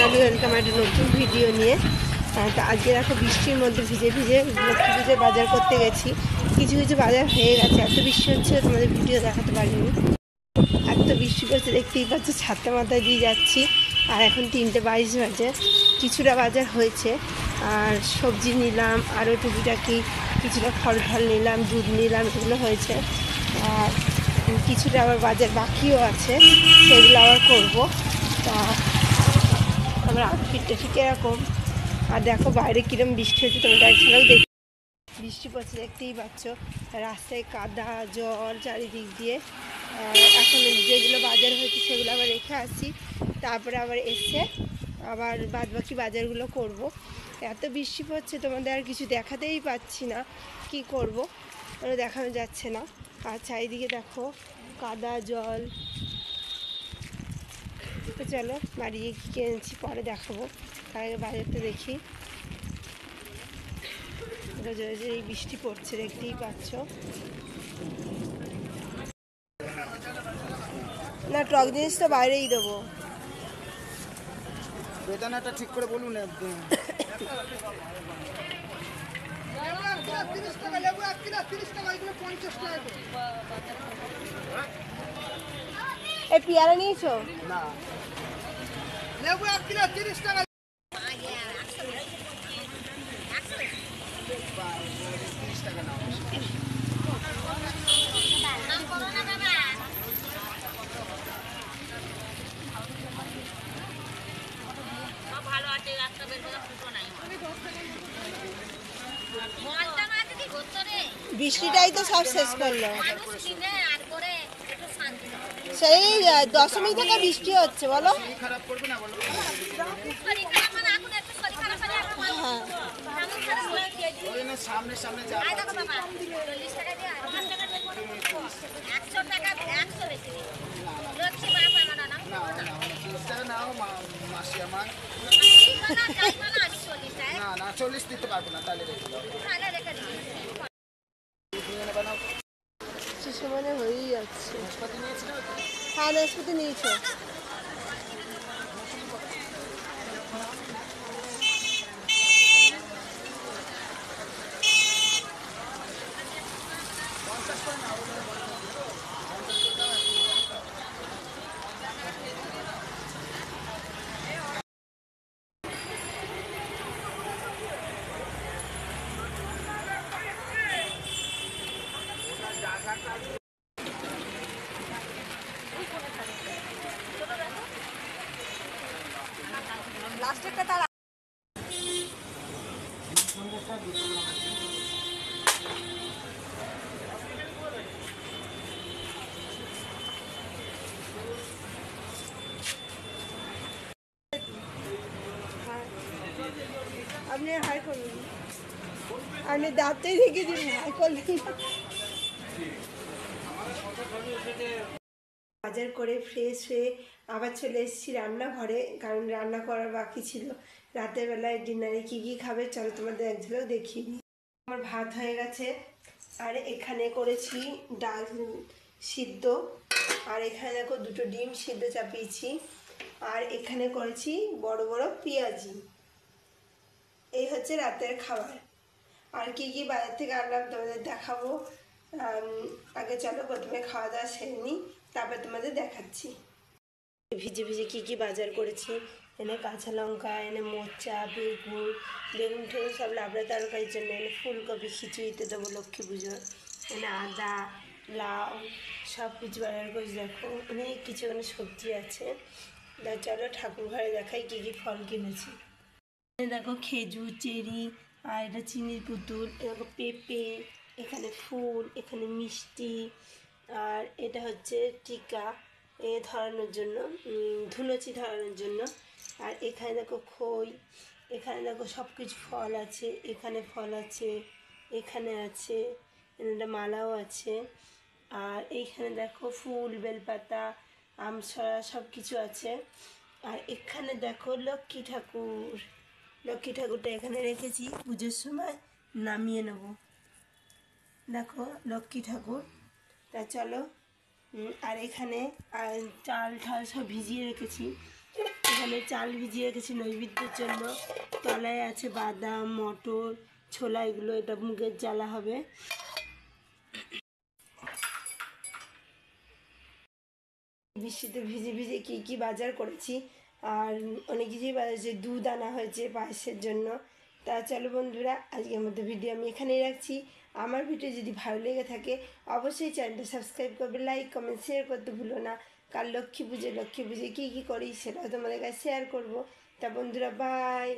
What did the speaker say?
সোনালি welcome একটা নতুন video নিয়ে। তো আজকে দেখো বৃষ্টির মধ্যে ভিজে ভিজে লক্ষ্মী পুজোর বাজার করতে গেছি। কিছু কিছু বাজার হয়ে গেছে, এত বৃষ্টি হচ্ছে তোমাদের ভিডিও দেখাতে পারিনি। এত বৃষ্টি পড়ছে দেখতেই পাচ্ছ, ছাতা মাথায় দিয়ে যাচ্ছি। আর এখন 3টে 22 বাজে। কিছুটা বাজার হয়েছে, আর সবজি নিলাম, আরও টুকিটাকি কিছুটা ফল ফল নিলাম, দুধ নিলাম, এগুলো হয়েছে। আর কিছুটা আবার বাজার বাকিও আছে, সেগুলো আবার করবো। তা আমার আউটফিটটা ঠিক এরকম। আর দেখো বাইরে কিরম বৃষ্টি হচ্ছে, তোমাদের একছাড়াও দেখি বৃষ্টি পড়ছে দেখতেই পাচ্ছ। রাস্তায় কাদা জল চারিদিক দিয়ে। এখন যেগুলো বাজার হয়েছে সেগুলো আবার রেখে আসি, তারপরে আবার এসে আবার বাদবাকি বাজারগুলো করব। এত বৃষ্টি পড়ছে তোমাদের আর কিছু দেখাতেই পাচ্ছি না, কি করব দেখানো যাচ্ছে না। আর চারিদিকে দেখো কাদা জল। তো চলো বাড়ি গিয়ে কী কিনেছি পরে দেখাবো, তার আগে বাজারটা দেখি। এই বৃষ্টি পড়ছে দেখতেই পাচ্ছ। না টক জিনিস তো বাইরেই দেবো। বেদানাটা ঠিক করে বলুন। এই পেয়ারা নিয়েছো? না, লেবু 1 কিলো 30 টাকা। বৃষ্টিটাই তো সব শেষ করলো। সেই দশমী থেকে বৃষ্টি হচ্ছে বলো। খারাপ করবে না বলো। সামনে সামনে যা নাও মাসি আমার। না না 40 দিতে পারবো না, তাহলে রেখে দাও। শিশু মানে হয়েই যাচ্ছে। নাশপাতি নিয়েছিল? হ্যাঁ নাশপাতি নিয়েছো। লাস্টেরটা তারা আপনি হাই করুন, আপনি দাঁতে রেখে দিন, হাই করলেন। বাজার করে ফ্রেশ হয়ে আবার চলে এসেছি রান্নাঘরে, কারণ রান্না করা বাকি ছিল। রাতের বেলায় ডিনারে কী কী খাবে চলো তোমাদের এক ঝলক দেখিয়ে দিই। আমার ভাত হয়ে গেছে, আর এখানে করেছি ডাল সিদ্ধ, আর এখানে দেখো 2টো ডিম সিদ্ধ চাপিয়েছি, আর এখানে করেছি বড় বড় পেঁয়াজি। এই হচ্ছে রাতের খাবার। আর কি কি বাজার থেকে আনলাম তোমাদের দেখাবো। আগে চলো প্রথমে খাওয়া দাওয়া সেরে নিই, তারপর তোমাদের দেখাচ্ছি। ভিজে ভিজে কি কি বাজার করেছি, এনে কাঁচা লঙ্কা, এনে মোচা, বেগুন বেগুন ঠেগুন সব লাবড়া তরকারির জন্য, এনে ফুলকপি খিচুড়িতে দেবো লক্ষ্মী পুজোর, এনে আদা লাউ সব কিছু বাজার করেছি। দেখো অনেক কিছু এখানে সবজি আছে। চলো ঠাকুর ঘরে দেখাই কী কী ফল কিনেছি। দেখো খেজুর চেরি, আর এটা চিনির পুতুল, দেখো পেঁপে, এখানে ফুল, এখানে মিষ্টি, আর এটা হচ্ছে টিকা এ ধরানোর জন্য, ধুনুচি ধরানোর জন্য। আর এখানে দেখো খই, এখানে দেখো সব কিছু ফল আছে, এখানে ফল আছে, এখানে আছে, এটা মালাও আছে। আর এইখানে দেখো ফুল বেলপাতা আমছড়া সব কিছু আছে। আর এখানে দেখো লক্ষ্মী ঠাকুর, লক্ষ্মী ঠাকুরটা এখানে রেখেছি, পুজোর সময় নামিয়ে নেব। দেখো লক্ষ্মী ঠাকুর। তা চলো। আর এখানে চাল ঠাল সব ভিজিয়ে রেখেছি, এখানে চাল ভিজিয়ে রেখেছি নৈবেদ্যের জন্য। তলায় আছে বাদাম, মটর, ছোলা, এগুলো এটা মুগের জ্বালা হবে। বৃষ্টিতে ভিজে ভিজে কী কী বাজার করেছি, আর অনেক কিছুই বাজার, যে দুধ আনা হয়েছে পায়েসের জন্য। তা চলো বন্ধুরা, আজকের মতো ভিডিও আমি এখানেই রাখছি। আমার ভিডিও যদি ভালো লেগে থাকে অবশ্যই চ্যানেলটা সাবস্ক্রাইব করবে, লাইক কমেন্ট শেয়ার করতে ভুলো না। কাল লক্ষ্মী পুজো কী কী করি সেটাও তোমাদের কাছে শেয়ার করবো। তা বন্ধুরা, বাই।